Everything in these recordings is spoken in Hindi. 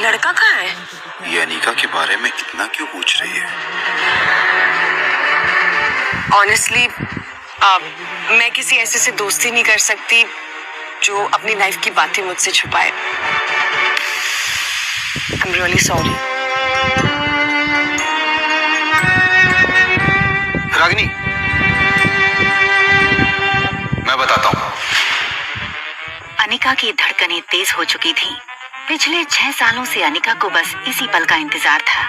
लड़का कहाँ है? ये अनिका के बारे में इतना क्यों पूछ रही है? ऑनेस्टली मैं किसी ऐसे से दोस्ती नहीं कर सकती जो अपनी लाइफ की बातें मुझसे छुपाए। I am really sorry. Ragini, मैं बताता हूँ। अनिका की धड़कनें तेज हो चुकी थी। पिछले 6 सालों से अनिका को बस इसी पल का इंतजार था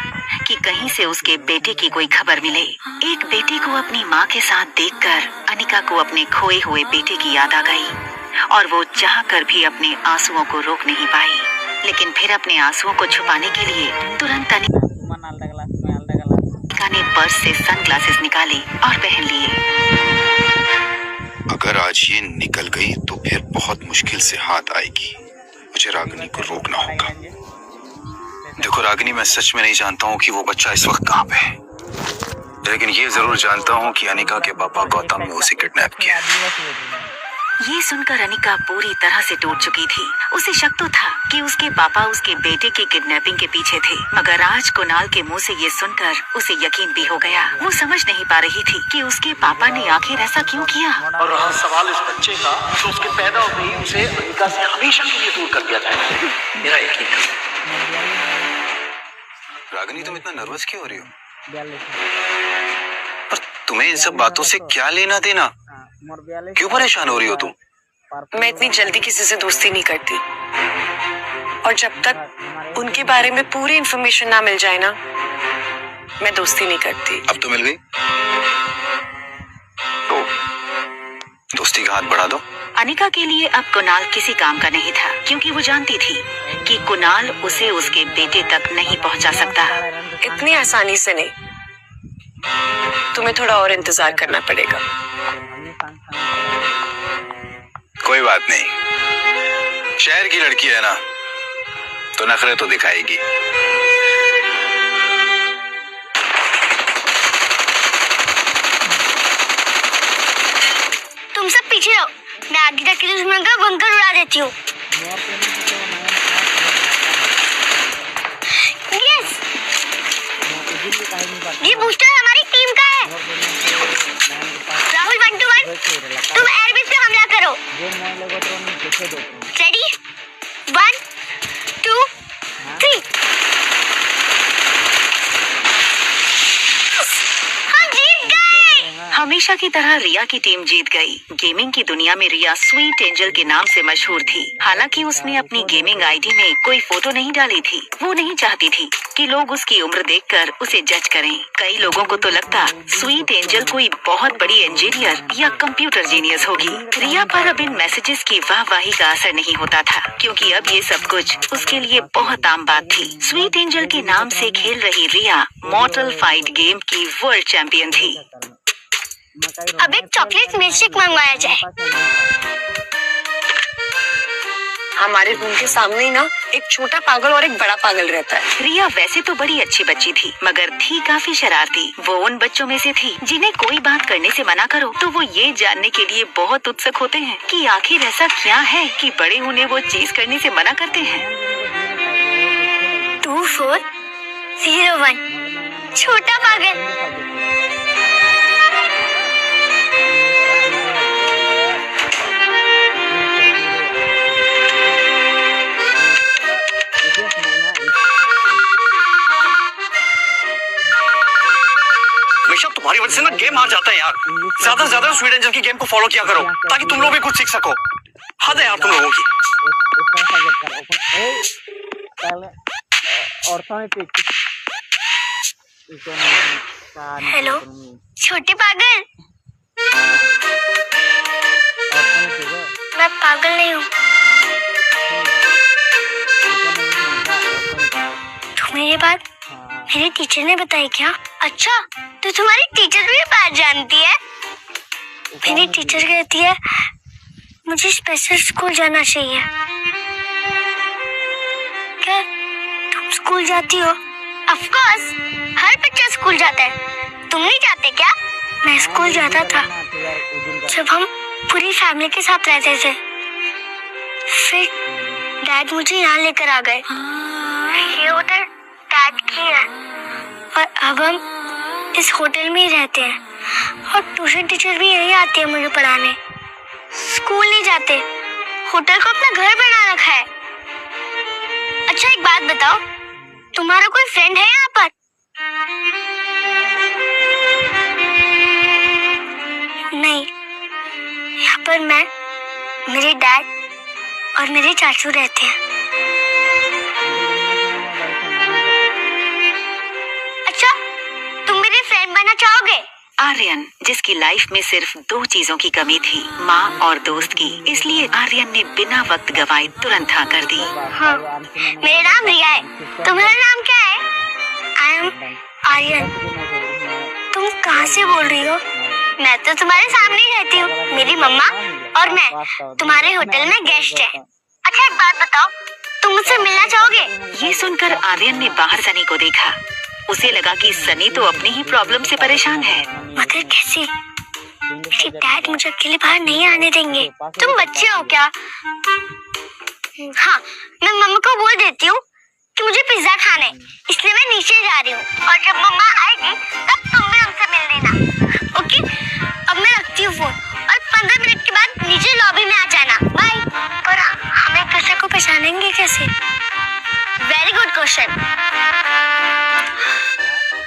कि कहीं से उसके बेटे की कोई खबर मिले। एक बेटे को अपनी माँ के साथ देखकर अनिका को अपने खोए हुए बेटे की याद आ गई और वो चाहकर भी अपने आंसुओं को रोक नहीं पाई। लेकिन फिर अपने आंसुओं को छुपाने के लिए तुरंत अनिका ने पर्स से सनग्लासेस निकाले और पहन लिए। अगर आज ये निकल गई तो फिर बहुत मुश्किल से हाथ आएगी। मुझे रागिनी को रोकना होगा। देखो रागिनी, मैं सच में नहीं जानता हूँ कि वो बच्चा इस वक्त कहाँ पे है, लेकिन ये जरूर जानता हूँ कि अनिका के पापा गौतम ने उसे किडनैप किया। ये सुनकर अनिका पूरी तरह से टूट चुकी थी। उसे शक तो था कि उसके पापा उसके बेटे की किडनैपिंग के पीछे थे, मगर आज कुणाल के मुंह से ये सुनकर उसे यकीन भी हो गया। वो समझ नहीं पा रही थी कि उसके पापा ने आखिर ऐसा क्यों किया। और रहा सवाल इस बच्चे का, तो उसके पैदा होते ही उसे अनिका से हमेशा के लिए दूर कर दिया जाएगा। मेरा यकीन है। रागिनी, तुम इतना नर्वस क्यों हो रही हो? पर तुम्हें इन सब बातों से क्या लेना देना? क्यों परेशान हो रही हो तुम? मैं इतनी जल्दी किसी से दोस्ती नहीं करती, और जब तक उनके बारे में पूरी इंफॉर्मेशन ना मिल जाए ना, मैं दोस्ती नहीं करती। अब तो मिल गई, तो दोस्ती का हाथ बढ़ा दो। अनिका के लिए अब कुणाल किसी काम का नहीं था, क्योंकि वो जानती थी कि कुणाल उसे उसके बेटे तक नहीं पहुंचा सकता। इतनी आसानी से नहीं, तुम्हें थोड़ा और इंतजार करना पड़ेगा। कोई बात नहीं, शहर की लड़की है ना, तो नखरे तो दिखाएगी। तुम सब पीछे रहो, मैं आगे जाके दुश्मन का बंकर उड़ा देती हूँ। यस, ये बूस्टर हमारी टीम का है। राहुल 1-2-1, तुम एयरबेस पे हमला करो। रेडी, 1, 2, 3। हम जीत गए। हमेशा की तरह रिया की टीम जीत गई। गेमिंग की दुनिया में रिया स्वीट एंजल के नाम से मशहूर थी। हालांकि उसने अपनी गेमिंग आईडी में कोई फोटो नहीं डाली थी। वो नहीं चाहती थी कि लोग उसकी उम्र देखकर उसे जज करें। कई लोगों को तो लगता स्वीट एंजल कोई बहुत बड़ी इंजीनियर या कंप्यूटर जीनियस होगी। रिया पर अब इन मैसेजेस की वाहवाही का असर नहीं होता था, क्योंकि अब ये सब कुछ उसके लिए बहुत आम बात थी। स्वीट एंजल के नाम से खेल रही रिया मॉर्टल फाइट गेम की वर्ल्ड चैंपियन थी। अब एक चॉकलेट मिल्कशेक मंगवाया जाए। हमारे रूम के सामने ही ना एक छोटा पागल और एक बड़ा पागल रहता है। रिया वैसे तो बड़ी अच्छी बच्ची थी, मगर थी काफी शरारती। वो उन बच्चों में से थी जिन्हें कोई बात करने से मना करो तो वो ये जानने के लिए बहुत उत्सुक होते हैं कि आखिर ऐसा क्या है कि बड़े उन्हें वो चीज करने से मना करते हैं। 2401, छोटा पागल। ऋषभ, तुम्हारी वजह से ना गेम हार जाता है यार। ज्यादा से ज्यादा स्वीट एंजल की गेम को फॉलो किया करो ताकि तुम लोग भी कुछ सीख सको। हद है यार तुम लोगों की। हेलो छोटे पागल। मैं पागल नहीं हूँ। तुम्हें ये बात मेरे टीचर ने बताई क्या? अच्छा, तो तुम्हारी टीचर भी बात जानती है। मेरी टीचर कहती है मुझे स्पेशल स्कूल जाना चाहिए। क्या तुम स्कूल जाती हो? ऑफ कोर्स, हर बच्चा स्कूल जाता है। तुम नहीं जाते क्या? मैं स्कूल जाता था जब हम पूरी फैमिली के साथ रहते थे। फिर डैड मुझे यहाँ लेकर आ गए। होटल डैड की है और अब हम इस होटल में ही रहते हैं और ट्यूशन टीचर भी यही आती है मुझे पढ़ाने। स्कूल नहीं जाते, होटल को अपना घर बना रखा है। अच्छा एक बात बताओ, तुम्हारा कोई फ्रेंड है यहाँ पर? नहीं, यहाँ पर मैं, मेरे डैड और मेरे चाचू रहते हैं। अच्छा, तुम मेरी फ्रेंड बनना चाहोगे? आर्यन, जिसकी लाइफ में सिर्फ 2 चीजों की कमी थी, माँ और दोस्त की, इसलिए आर्यन ने बिना वक्त गवाए तुरंत हाँ कर दी। हाँ, मेरा नाम रिया है। तुम्हारा नाम क्या है? I am Aryan. तुम कहाँ से बोल रही हो? मैं तो तुम्हारे सामने ही रहती हूँ। मेरी मम्मा और मैं तुम्हारे होटल में गेस्ट है। अच्छा एक बात बताओ, तुम मुझसे मिलना चाहोगे? ये सुनकर आर्यन ने बाहर सनी को देखा। उसे लगा कि सनी तो अपनी ही प्रॉब्लम से परेशान है। मगर कैसे? मेरे डैड मुझे अकेले बाहर नहीं आने देंगे। तुम बच्चे हो क्या? हाँ, मैं मम्मा को बोल देती हूँ कि मुझे पिज्जा खाना है, इसलिए मैं नीचे जा रही हूँ और जब मम्मा आएगी तब तुम भी हमसे मिल लेना। ओके, अब मैं रखती हूँ फोन और 15 मिनट के बाद नीचे लॉबी में आ जाना। बाय। पर हम एक दूसरे को पहचानेंगे कैसे? Very good question.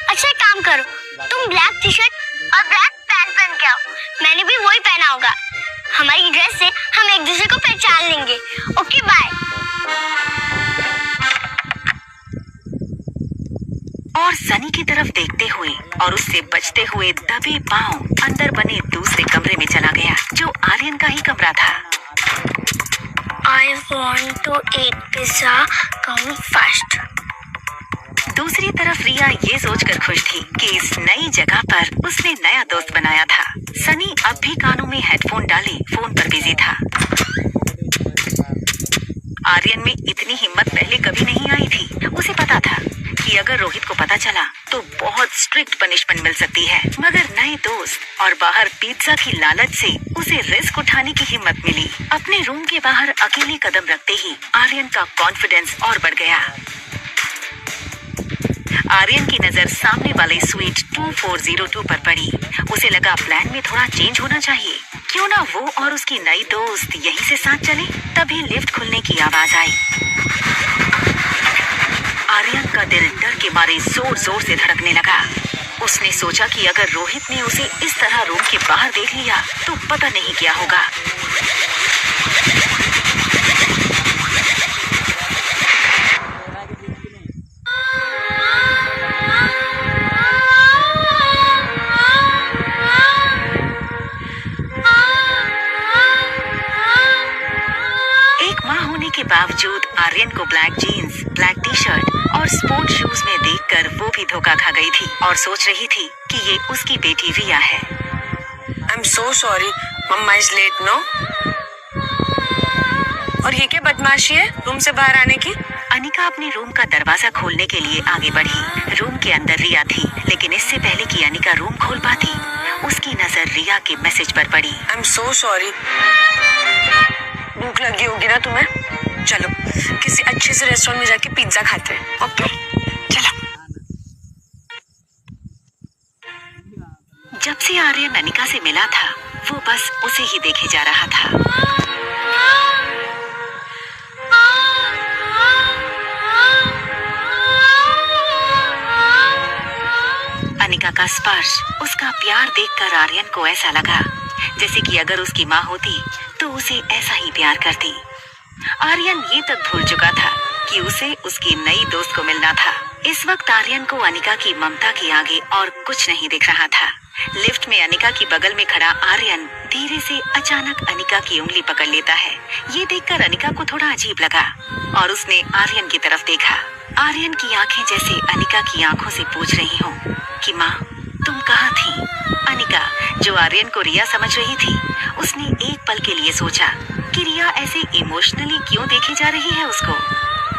अच्छा एक काम करो, तुम ब्लैक टी शर्ट और ब्लैक पैंट पहन के आओ। मैंने भी वही पहना होगा। हमारी ड्रेस से हम एक दूसरे को पहचान लेंगे। Okay bye. और सनी की तरफ देखते हुए और उससे बचते हुए दबे पांव अंदर बने दूसरे कमरे में चला गया, जो आर्यन का ही कमरा था। I want to eat pizza. Come fast. दूसरी तरफ रिया ये सोचकर खुश थी कि इस नई जगह पर उसने नया दोस्त बनाया था। सनी अब भी कानों में हेडफोन डाले फोन पर बिजी था। आर्यन में इतनी हिम्मत पहले कभी नहीं आई थी। उसे पता था कि अगर रोहित को पता चला तो बहुत स्ट्रिक्ट पनिशमेंट मिल सकती है, मगर नए दोस्त और बाहर पिज्जा की लालच से उसे रिस्क उठाने की हिम्मत मिली। अपने रूम के बाहर अकेले कदम रखते ही आर्यन का कॉन्फिडेंस और बढ़ गया। आर्यन की नजर सामने वाले स्वीट 2402 पर पड़ी। उसे लगा प्लान में थोड़ा चेंज होना चाहिए, क्यों ना वो और उसकी नई दोस्त यहीं से साथ चले। तभी लिफ्ट खुलने की आवाज आई। आर्यन का दिल डर के मारे जोर जोर से धड़कने लगा। उसने सोचा कि अगर रोहित ने उसे इस तरह रूम के बाहर देख लिया तो पता नहीं क्या होगा। के बावजूद आर्यन को black jeans, black T shirt और स्पोर्ट शूज में देखकर वो भी धोखा खा गई थी और सोच रही थी कि ये उसकी बेटी रिया है। I am so sorry, mamma is late no. और ये क्या बदमाशी है रूम से बाहर आने की? अनिका अपने रूम का दरवाजा खोलने के लिए आगे बढ़ी। रूम के अंदर रिया थी, लेकिन इससे पहले कि अनिका रूम खोल पाती, उसकी नजर रिया के मैसेज पर पड़ी। आई एम सो सॉरी। भूख लगी होगी ना तुम्हें? चलो किसी अच्छे से रेस्टोरेंट में जाके पिज्जा खाते हैं। ओके चलो। जब से आर्यन अनिका से मिला था वो बस उसे ही देखे जा रहा था। अनिका का स्पर्श, उसका प्यार देखकर आर्यन को ऐसा लगा जैसे कि अगर उसकी माँ होती तो उसे ऐसा ही प्यार करती। आर्यन ये तक भूल चुका था कि उसे उसकी नई दोस्त को मिलना था। इस वक्त आर्यन को अनिका की ममता के आगे और कुछ नहीं दिख रहा था। लिफ्ट में अनिका की बगल में खड़ा आर्यन धीरे से अचानक अनिका की उंगली पकड़ लेता है। ये देखकर अनिका को थोड़ा अजीब लगा और उसने आर्यन की तरफ देखा। आर्यन की आंखें जैसे अनिका की आंखों से पूछ रही हों कि माँ तुम कहाँ थी? अनिका, जो आर्यन को रिया समझ रही थी, उसने एक पल के लिए सोचा कि रिया ऐसे इमोशनली क्यों देखी जा रही है उसको।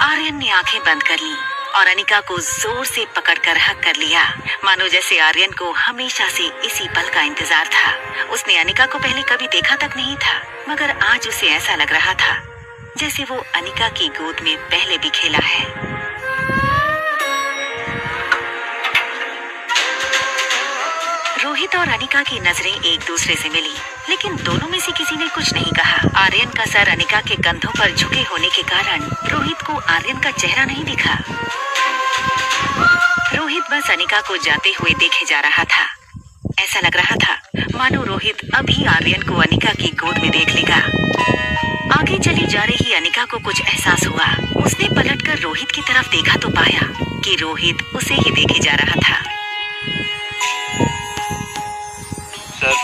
आर्यन ने आंखें बंद कर ली और अनिका को जोर से पकड़कर हक कर लिया, मानो जैसे आर्यन को हमेशा से इसी पल का इंतजार था। उसने अनिका को पहले कभी देखा तक नहीं था, मगर आज उसे ऐसा लग रहा था जैसे वो अनिका की गोद में पहले भी खेला है। अनिका की नजरें एक दूसरे से मिली, लेकिन दोनों में से किसी ने कुछ नहीं कहा। आर्यन का सर अनिका के कंधों पर झुके होने के कारण रोहित को आर्यन का चेहरा नहीं दिखा। रोहित बस अनिका को जाते हुए देखे जा रहा था। ऐसा लग रहा था मानो रोहित अभी आर्यन को अनिका की गोद में देख लेगा। आगे चली जा रही अनिका को कुछ एहसास हुआ। उसने पलटकर रोहित की तरफ देखा तो पाया कि रोहित उसे ही देखे जा रहा था। सर,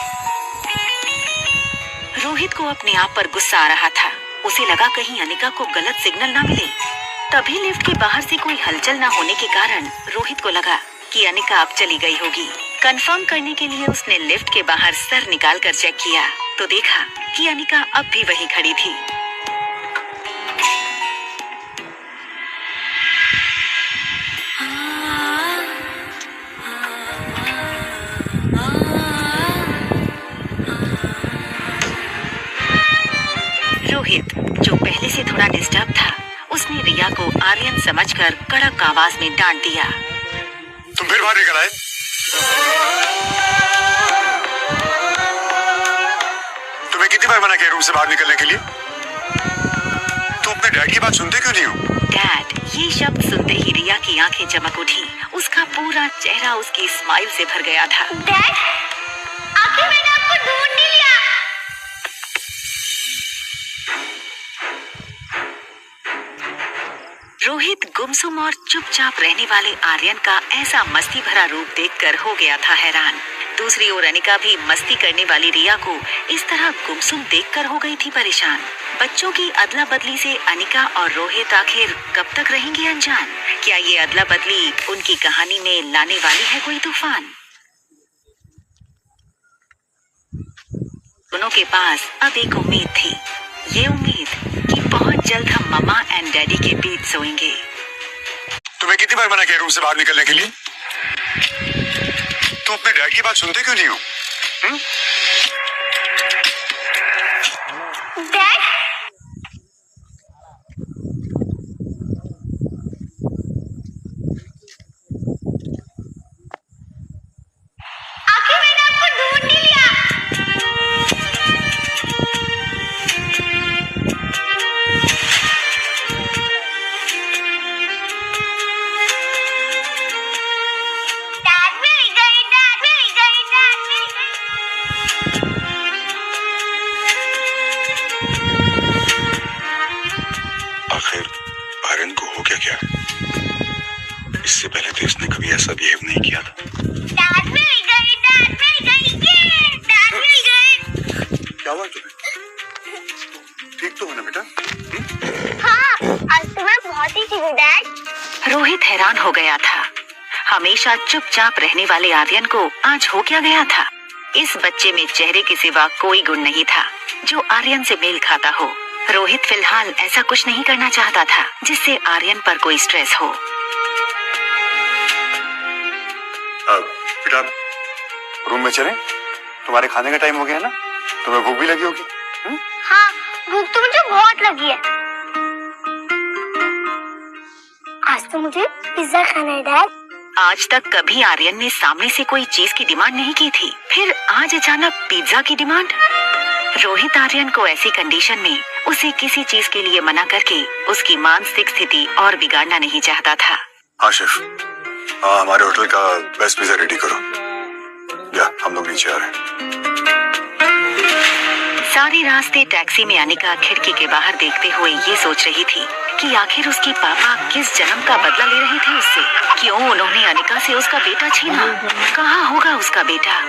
रोहित को अपने आप पर गुस्सा आ रहा था। उसे लगा कहीं अनिका को गलत सिग्नल ना मिले। तभी लिफ्ट के बाहर से कोई हलचल न होने के कारण रोहित को लगा कि अनिका अब चली गई होगी। कंफर्म करने के लिए उसने लिफ्ट के बाहर सर निकाल कर चेक किया तो देखा कि अनिका अब भी वहीं खड़ी थी। रोहित, जो पहले से थोड़ा डिस्टर्ब था, उसने रिया को आर्यन समझकर कड़क आवाज में डांट दिया। तुम फिर बाहर निकल आए? तुम्हें कितनी बार मना किया रूम से बाहर निकलने के लिए? तुम अपने डैड की बात सुनते क्यों नहीं हो? डैड, ये शब्द सुनते ही रिया की आंखें चमक उठी। उसका पूरा चेहरा उसकी स्माइल से भर गया था। डैड, आखिर मैंने आपको ढूंढ ही लिया। रोहित गुमसुम और चुपचाप रहने वाले आर्यन का ऐसा मस्ती भरा रूप देखकर हो गया था हैरान। दूसरी ओर अनिका भी मस्ती करने वाली रिया को इस तरह गुमसुम देखकर हो गई थी परेशान। बच्चों की अदला बदली से अनिका और रोहित आखिर कब तक रहेंगे अनजान? क्या ये अदला बदली उनकी कहानी में लाने वाली है कोई तूफान? दोनों के पास अब एक उम्मीद थी, ये उम्मीद कि बहुत जल्द हम मम्मा एंड डैडी के बीच सोएंगे। तुम्हें कितनी बार मना किया रूम से बाहर निकलने के लिए? तुम अपने डैड की बात सुनते क्यों नहीं हो? डैड, आखिर मैंने आपको ढूंढ ही लिया। डैड मिल गई, डैड मिल गई, डैड मिल गई। आखिर आर्यन को हो क्या? इससे पहले तो इसने कभी ऐसा बिहेव नहीं किया था। डैड मिल गई, डैड मिल गई, ये डैड मिल गई। क्या हुआ तुम्हें? ठीक तो हो ना बेटा? हाँ, आज तो मैं बहुत ही ठीक हूँ डैड। रोहित हैरान हो गया था। हमेशा चुपचाप रहने वाले आर्यन को आज हो क्या गया था? इस बच्चे में चेहरे के सिवा कोई गुण नहीं था जो आर्यन से मेल खाता हो। रोहित फिलहाल ऐसा कुछ नहीं करना चाहता था जिससे आर्यन पर कोई स्ट्रेस हो। बेटा, रूम में चलें? तुम्हारे खाने का टाइम हो गया ना? तुम्हें भूख भी लगी होगी? हाँ, भूख तो मुझे बहुत लगी है। आज तो मुझे पिज्जा खाना है डैड। आज तक कभी आर्यन ने सामने से कोई चीज की डिमांड नहीं की थी, फिर आज अचानक पिज्जा की डिमांड। रोहित आर्यन को ऐसी कंडीशन में उसे किसी चीज के लिए मना करके उसकी मानसिक स्थिति और बिगाड़ना नहीं चाहता था। हाँ शेफ, हमारे होटल का बेस्ट पिज्जा रेडी करो। या हम लोग नीचे आ रहे हैं। सारे रास्ते टैक्सी में अनिका खिड़की के बाहर देखते हुए ये सोच रही थी कि आखिर उसके पापा किस जन्म का बदला ले रहे थे उससे। क्यों उन्होंने अनिका से उसका बेटा छीना? कहाँ होगा उसका बेटा?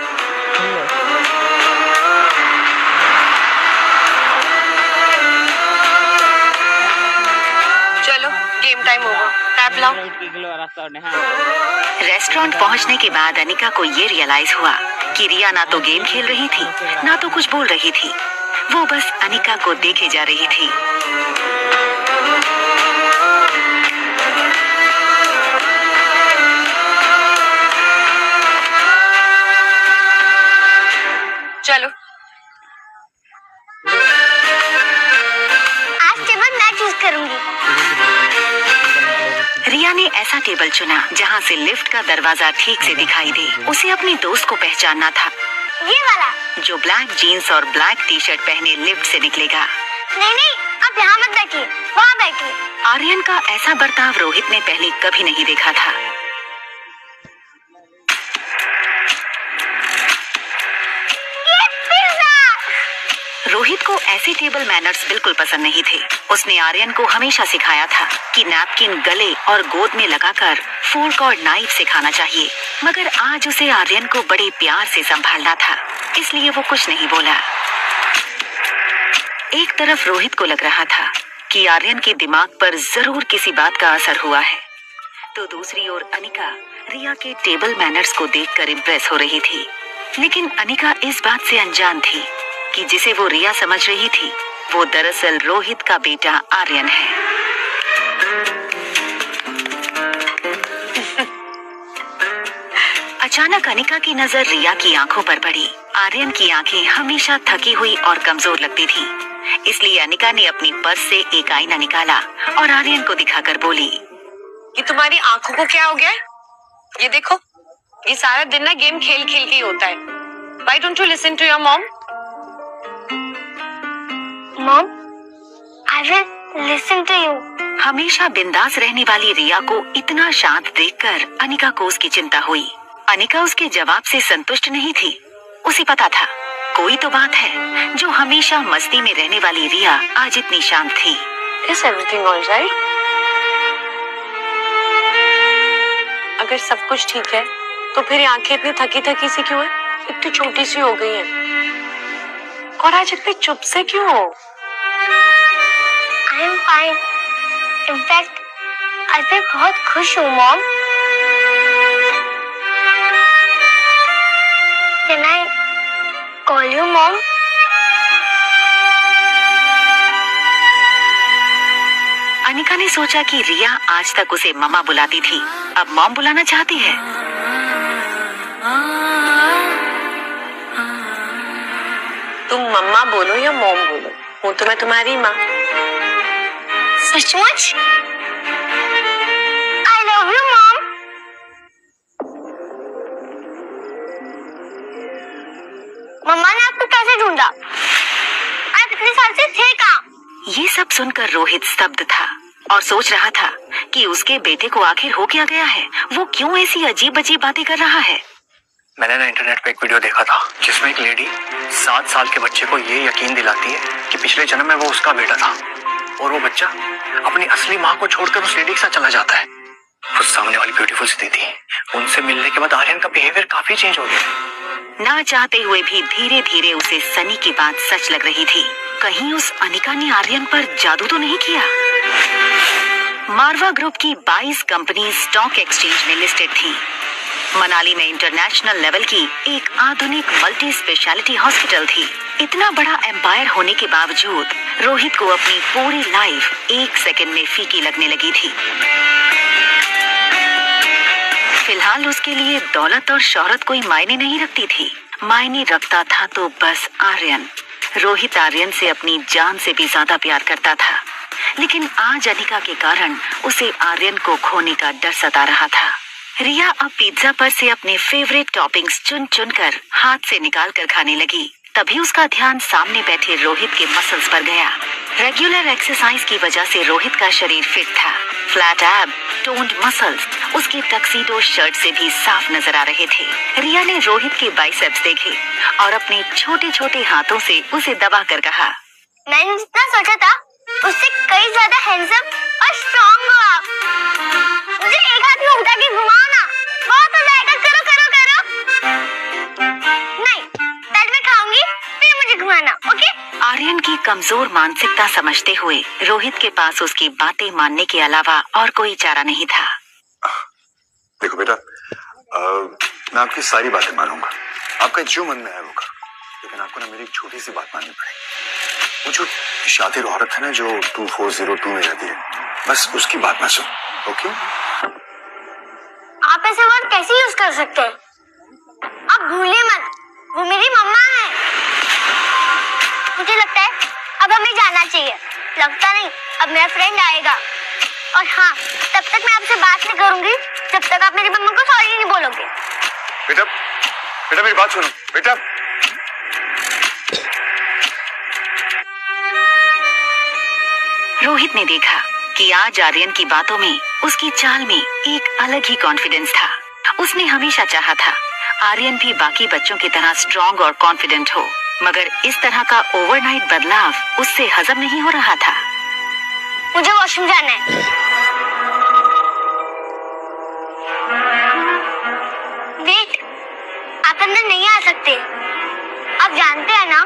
चलो गेम टाइम होगा, टैब लाओ। रेस्टोरेंट पहुंचने के बाद अनिका को ये रियलाइज हुआ कि रिया ना तो गेम खेल रही थी ना तो कुछ बोल रही थी। वो बस अनिका को देखे जा रही थी। चलो आज टेबल मैं चूज करूंगी। रिया ने ऐसा टेबल चुना जहां से लिफ्ट का दरवाजा ठीक से दिखाई दे। उसे अपनी दोस्त को पहचानना था। ये वाला। जो ब्लैक जीन्स और ब्लैक टी शर्ट पहने लिफ्ट से निकलेगा। नहीं नहीं, आप यहाँ मत बैठिए, वहाँ बैठिए। आर्यन का ऐसा बर्ताव रोहित ने पहले कभी नहीं देखा था। ये पिज़्ज़ा! रोहित को ऐसे टेबल मैनर्स बिल्कुल पसंद नहीं थे। उसने आर्यन को हमेशा सिखाया था कि नैपकिन गले और गोद में लगाकर फोर्क और नाइफ से खाना चाहिए, मगर आज उसे आर्यन को बड़े प्यार से संभालना था, इसलिए वो कुछ नहीं बोला। एक तरफ रोहित को लग रहा था कि आर्यन के दिमाग पर जरूर किसी बात का असर हुआ है, तो दूसरी ओर अनिका रिया के टेबल मैनर्स को देखकर इम्प्रेस हो रही थी। लेकिन अनिका इस बात से अनजान थी कि जिसे वो रिया समझ रही थी वो दरअसल रोहित का बेटा आर्यन है। अचानक अनिका की नजर रिया की आंखों पर पड़ी। आर्यन की आंखें हमेशा थकी हुई और कमजोर लगती थी, इसलिए अनिका ने अपनी पर्स से एक आईना निकाला और आर्यन को दिखाकर बोली, ये तुम्हारी आंखों को क्या हो गया है? ये देखो, ये सारा दिन ना गेम खेल खेल के ही होता है। Why don't you listen to your mom? Mom, I will listen to you. हमेशा बिंदास रहने वाली रिया को इतना शांत देखकर अनिका को उसकी चिंता हुई। अनिका उसके जवाब से संतुष्ट नहीं थी। उसे पता था कोई तो बात है जो हमेशा मस्ती में रहने वाली रिया आज इतनी शांत थी। Is everything all right? अगर सब कुछ ठीक है तो फिर ये आंखें इतनी थकी थकी सी क्यों है? इतनी छोटी सी हो गई है और आज इतनी चुप से क्यों हो? I am fine. In fact, आज मैं बहुत खुश हूँ, Mom. Can I call you Mom? Anika ने सोचा कि रिया आज तक उसे मम्मा बुलाती थी, अब मॉम बुलाना चाहती है। तुम मम्मा बोलो या मॉम बोलो, हूँ तो मैं तुम्हारी माँ। सचमुच? I love you, Mom. मम्मा ने आपको कैसे ढूंढा? आप इतने साल से थे कहाँ? ये सब सुनकर रोहित स्तब्ध था और सोच रहा था कि उसके बेटे को आखिर हो क्या गया है, वो क्यों ऐसी अजीब अजीब बातें कर रहा है। मैंने ना इंटरनेट पे एक वीडियो देखा था जिसमें एक लेडी 7 साल के बच्चे को ये यकीन दिलाती है कि पिछले जन्म में वो उसका बेटा था, और वो बच्चा अपनी असली माँ को छोड़कर उस लेडी के साथ चला जाता है। वो सामने वाली ब्यूटीफुल सी थी, उनसे मिलने के बाद आर्यन का बिहेवियर काफी चेंज हो गया। ना चाहते हुए भी धीरे धीरे उसे सनी की बात सच लग रही थी। कहीं उस अनिका ने आर्यन पर जादू तो नहीं किया। मारवा ग्रुप की 22 कंपनी स्टॉक एक्सचेंज में लिस्टेड थी। मनाली में इंटरनेशनल लेवल की एक आधुनिक मल्टी स्पेशलिटी हॉस्पिटल थी। इतना बड़ा एम्पायर होने के बावजूद रोहित को अपनी पूरी लाइफ 1 सेकंड में फीकी लगने लगी थी। फिलहाल उसके लिए दौलत और शोहरत कोई मायने नहीं रखती थी, मायने रखता था तो बस आर्यन। रोहित आर्यन से अपनी जान से भी ज्यादा प्यार करता था, लेकिन आज अनिका के कारण उसे आर्यन को खोने का डर सता रहा था। रिया अब पिज्जा पर से अपने फेवरेट टॉपिंग्स चुन चुन कर हाथ से निकाल कर खाने लगी। तभी उसका ध्यान सामने बैठे रोहित के मसल्स पर गया। रेगुलर एक्सरसाइज की वजह से रोहित का शरीर फिट था। फ्लैट एब, टोन्ड मसल्स उसके टक्सीडो शर्ट से भी साफ नजर आ रहे थे। रिया ने रोहित के बाइसेप्स देखे और अपने छोटे छोटे हाथों से उसे दबा कर कहा, मैंने जितना सोचा था उससे कई ज्यादा हैंडसम और स्ट्रॉन्ग हो आप। मुझे एक हाथ में उठा के घुमाओ ना, बहुत हो जाएगा। करो करो करो। नहीं, पहले मैं खाऊंगी फिर मुझे घुमाना, ओके? आर्यन की कमजोर मानसिकता समझते हुए रोहित के पास उसकी बातें मानने के अलावा और कोई चारा नहीं था। देखो बेटा, मैं आपकी सारी बातें मानूंगा, आपका जो मन में है वो करो, लेकिन आपको ना मेरी एक छोटी सी बात माननी पड़ेगी। वो जो शातिर औरत है ना जो 2402 में रहती है, बस उसकी बात ना सुन, ओके? आप ऐसे वर्ड कैसे यूज कर सकते हैं? आप भूलिए मत, वो मेरी मम्मा है। मुझे लगता है अब हमें जाना चाहिए। लगता नहीं, अब मेरा फ्रेंड आएगा। और हाँ, तब तक मैं आपसे बात नहीं करूंगी जब तक आप मेरी मम्मा को सॉरी नहीं बोलोगे। बेटा बेटा मेरी बात सुनो बेटा। रोहित ने देखा कि आज आर्यन की बातों में, उसकी चाल में एक अलग ही कॉन्फिडेंस था। उसने हमेशा चाहा था आर्यन भी बाकी बच्चों की तरह स्ट्रॉन्ग और कॉन्फिडेंट हो, मगर इस तरह का ओवरनाइट बदलाव उससे हजम नहीं हो रहा था। मुझे वॉशरूम जाना है। वेट, आप अंदर नहीं आ सकते। आप जानते हैं ना?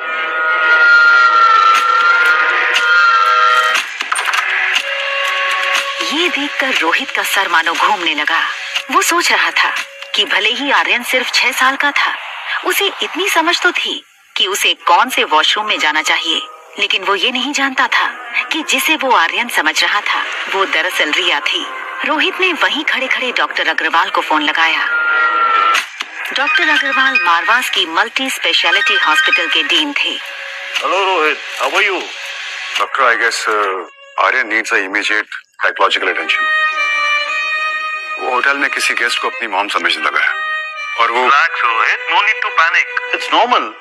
ये देखकर रोहित का सर मानो घूमने लगा। वो सोच रहा था कि भले ही आर्यन सिर्फ 6 साल का था, उसे इतनी समझ तो थी कि उसे कौन से वॉशरूम में जाना चाहिए, लेकिन वो ये नहीं जानता था कि जिसे वो आर्यन समझ रहा था वो दरअसल रिया थी। रोहित ने वहीं खड़े खड़े डॉक्टर अग्रवाल को फोन लगाया। डॉक्टर अग्रवाल मारवास की मल्टी स्पेशलिटी हॉस्पिटल के डीन थे। Hello Rohit, how are you? Doctor, I guess Aryan needs a immediate psychological attention. वो होटल में किसी गेस्ट को अपनी मॉम समझने लगा है और वो relax Rohit, no need to panic, it's normal.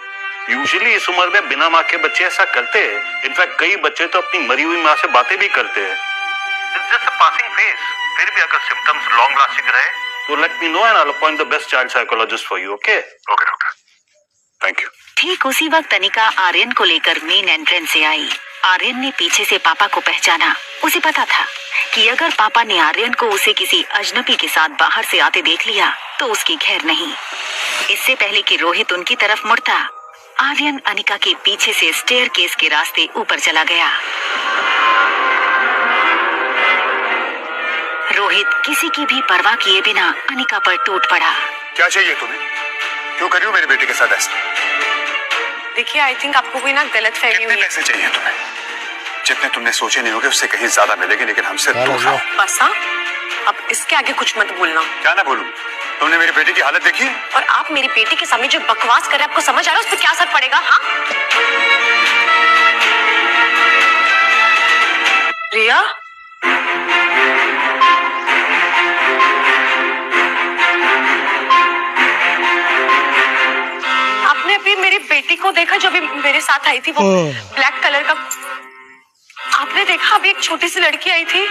Usually इस उम्र में बिना माँ के बच्चे ऐसा करते हैं। इनफैक्ट कई बच्चे तो अपनी मरी हुई माँ से बातें भी करते हैं। It's just a passing phase. फिर भी अगर सिम्टम्स लॉन्ग लास्टिंग रहे तो let me know and I will appoint the best child psychologist for you. Okay okay doctor, thank you. ठीक उसी वक्त अनिका आर्यन को लेकर मेन एंट्रेंस से आई। आर्यन ने पीछे से पापा को पहचाना। उसे पता था कि अगर पापा ने आर्यन को उसे किसी अजनबी के साथ बाहर से आते देख लिया तो उसकी खैर नहीं। इससे पहले कि रोहित उनकी तरफ मुड़ता, आर्यन अनिका के पीछे से स्टेयरकेस के रास्ते ऊपर चला गया। रोहित किसी की भी परवाह किए बिना अनिका पर टूट पड़ा। क्या चाहिए तुम्हें? क्यों कर रही हो मेरे बेटे के साथ ऐसा? देखिए, आई थिंक आपको कोई ना गलत फहमी कितने हुई है। पैसे चाहिए तुम्हें? जितने तुमने सोचे नहीं होंगे उससे कहीं ज्यादा मिलेंगे, लेकिन हमसे दूर रहो। बस हाँ, अब इसके आगे कुछ मत बोलना। क्या ना बोलूं? तुमने मेरे बेटे की हालत देखी है? और आप मेरी बेटी के सामने जो बकवास कर रहे हैं, आपको समझ आ रहा है उस पर क्या असर पड़ेगा? हाँ रिया, आपने अभी मेरी बेटी को देखा जो अभी मेरे साथ आई थी, वो ब्लैक कलर का? आपने देखा अभी एक छोटी सी लड़की आई थी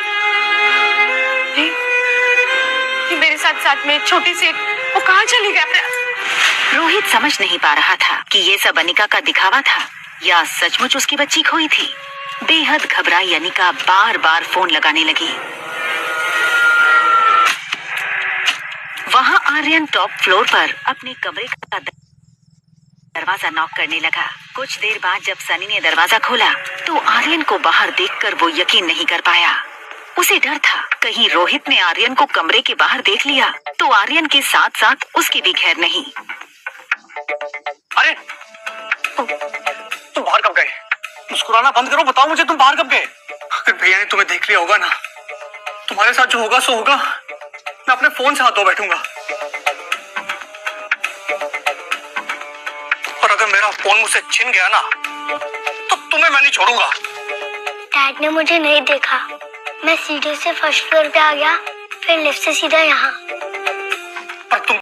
ये मेरे साथ साथ में छोटी सी, वो कहाँ चली गई? आपने? रोहित समझ नहीं पा रहा था कि ये सब अनिका का दिखावा था या सचमुच उसकी बच्ची खोई थी। बेहद घबराई अनिका बार बार फोन लगाने लगी। वहां आर्यन टॉप फ्लोर पर अपने कमरे का दरवाजा नॉक करने लगा। कुछ देर बाद जब सनी ने दरवाजा खोला तो आर्यन को बाहर देखकर वो यकीन नहीं कर पाया। उसे डर था कहीं रोहित ने आर्यन को कमरे के बाहर देख लिया तो आर्यन के साथ साथ उसकी भी खैर नहीं। अरे तुम बाहर कब गए? मुस्कुराना बंद करो, बताओ मुझे तुम बाहर कब गए? अगर भैया ने तुम्हें देख लिया होगा ना, तुम्हारे साथ जो होगा सो होगा। मैं अपने फोन से हाथ धो बैठूंगा। और अगर मेरा फोन मुझसे छिन गया ना तो तुम्हें मैं नहीं छोड़ूंगा। डैड ने मुझे नहीं देखा। मैं सीढ़ी से फर्स्ट फ्लोर पे आ गया, फिर लिफ्ट से सीधा यहाँ।